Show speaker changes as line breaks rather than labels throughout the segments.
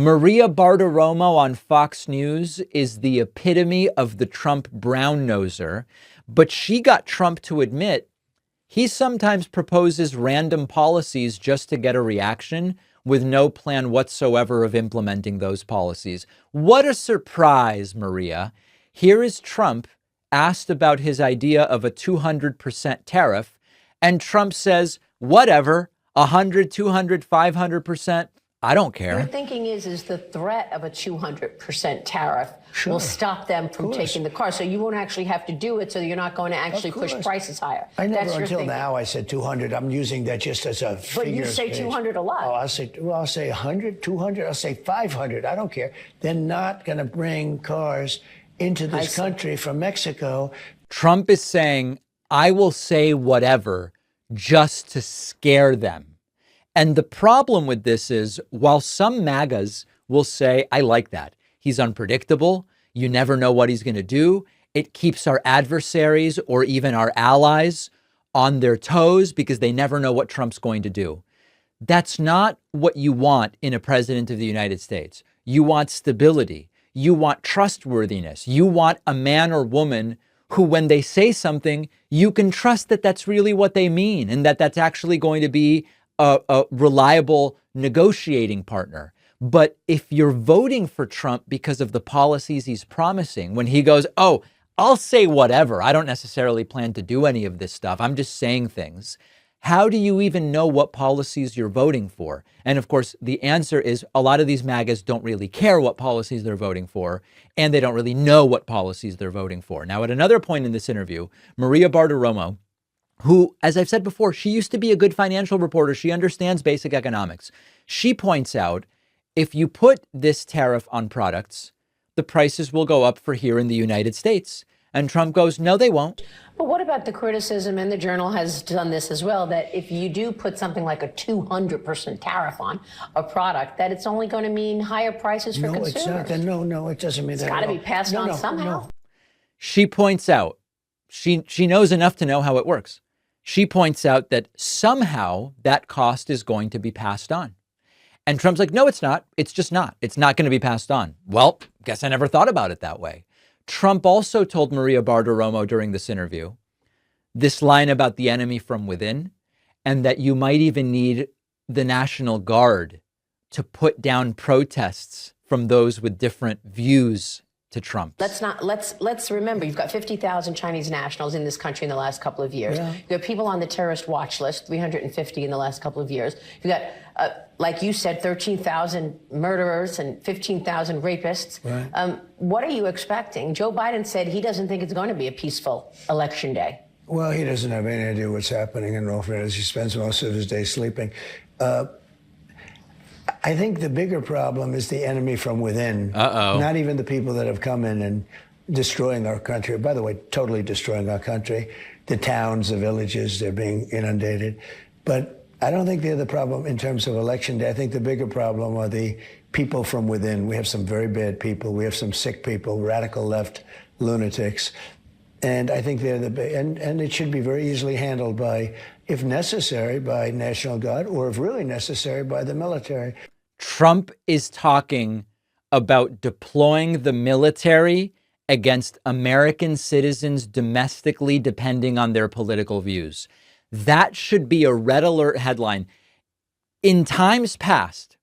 Maria Bartiromo on Fox News is the epitome of the Trump brown-noser, but she got Trump to admit he sometimes proposes random policies just to get a reaction with no plan whatsoever of implementing those policies. What a surprise, Maria. Here is Trump asked about his idea of a 200% tariff, and Trump says, whatever, 100, 200, 500%. I don't care.
Your thinking is the threat of a 200% tariff will stop them from taking the car. So you won't actually have to do it, so you're not going to actually push prices higher.
I never until now I said 200. I'm using that just as a figure.
But you say 200 a lot.
Oh, I'll say 100, 200, I'll say 500. I don't care. They're not going to bring cars into this country from Mexico.
Trump is saying, I will say whatever just to scare them. And the problem with this is, while some MAGAs will say, I like that. He's unpredictable. You never know what he's going to do. It keeps our adversaries or even our allies on their toes because they never know what Trump's going to do. That's not what you want in a president of the United States. You want stability. You want trustworthiness. You want a man or woman who, when they say something, you can trust that that's really what they mean and that that's actually going to be a reliable negotiating partner. But if you're voting for Trump because of the policies he's promising, when he goes, oh, I'll say whatever, I don't necessarily plan to do any of this stuff, I'm just saying things, how do you even know what policies you're voting for? And of course, the answer is a lot of these MAGAs don't really care what policies they're voting for, and they don't really know what policies they're voting for. Now, at another point in this interview, Maria Bartiromo, who, as I've said before, she used to be a good financial reporter. She understands basic economics. She points out, if you put this tariff on products, the prices will go up for here in the United States. And Trump goes, no, they won't.
But what about the criticism, and the Journal has done this as well, that if you do put something like a 200% tariff on a product, that it's only going to mean higher prices for consumers?
It's not. No, it doesn't mean that.
It's got to be passed on somehow.
She points out, she knows enough to know how it works. She points out that somehow that cost is going to be passed on. And Trump's like, no, it's not. It's just not. It's not going to be passed on. Well, guess I never thought about it that way. Trump also told Maria Bartiromo during this interview this line about the enemy from within, and that you might even need the National Guard to put down protests from those with different views to Trump.
Let's remember, you've got 50,000 Chinese nationals in this country in the last couple of years. Yeah. You've got people on the terrorist watch list, 350 in the last couple of years. You've got, like you said, 13,000 murderers and 15,000 rapists. Right. What are you expecting? Joe Biden said he doesn't think it's going to be a peaceful election day.
Well, he doesn't have any idea what's happening in North Carolina. He spends most of his day sleeping. I think the bigger problem is the enemy from within. Not even the people that have come in and destroying our country. By the way, totally destroying our country. The towns, the villages, they're being inundated. But I don't think they're the problem in terms of election day. I think the bigger problem are the people from within. We have some very bad people. We have some sick people, radical left lunatics. And I think they're and it should be very easily handled by, if necessary, by National Guard, or if really necessary, by the military.
Trump is talking about deploying the military against American citizens domestically, depending on their political views. That should be a red alert headline. In times past,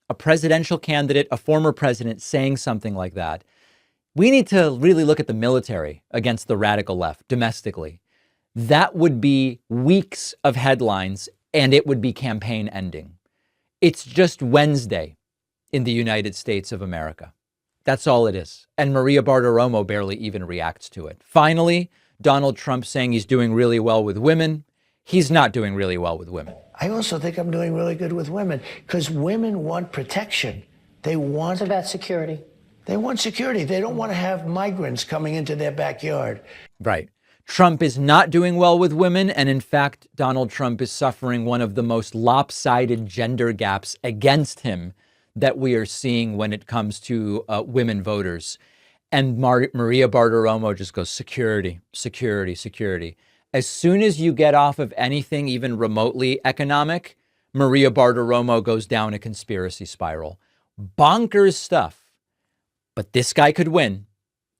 a presidential candidate, a former president saying something like that, we need to really look at the military against the radical left domestically. That would be weeks of headlines, and it would be campaign ending. It's just Wednesday in the United States of America. That's all it is. And Maria Bartiromo barely even reacts to it. Finally, Donald Trump saying he's doing really well with women. He's not doing really well with women.
I also think I'm doing really good with women, because women want protection. They want...
It's about security.
They want security. They don't want to have migrants coming into their backyard.
Right. Trump is not doing well with women. And in fact, Donald Trump is suffering one of the most lopsided gender gaps against him that we are seeing when it comes to women voters. And Maria Bartiromo just goes, security, security, security. As soon as you get off of anything even remotely economic, Maria Bartiromo goes down a conspiracy spiral. Bonkers stuff. But this guy could win.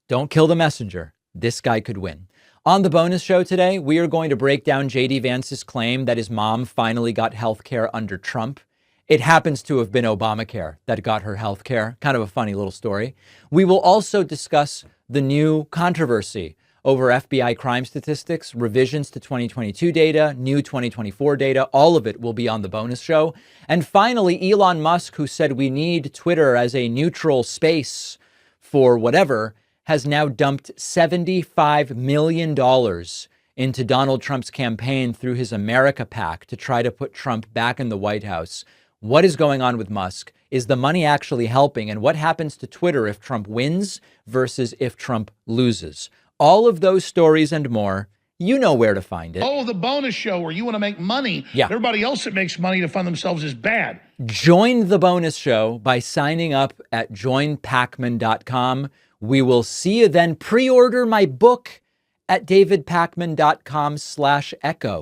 Don't kill the messenger. This guy could win. On the bonus show today, we are going to break down J.D. Vance's claim that his mom finally got health care under Trump. It happens to have been Obamacare that got her health care. Kind of a funny little story. We will also discuss the new controversy over FBI crime statistics, revisions to 2022 data, new 2024 data. All of it will be on the bonus show. And finally, Elon Musk, who said we need Twitter as a neutral space for whatever, has now dumped $75 million into Donald Trump's campaign through his America PAC to try to put Trump back in the White House. What is going on with Musk? Is the money actually helping? And what happens to Twitter if Trump wins versus if Trump loses? All of those stories and more, you know where to find it.
Oh, the bonus show where you want to make money.
Yeah.
Everybody else that makes money to fund themselves is bad.
Join the bonus show by signing up at joinpacman.com. We will see you then. Pre-order my book at davidpacman.com/echo.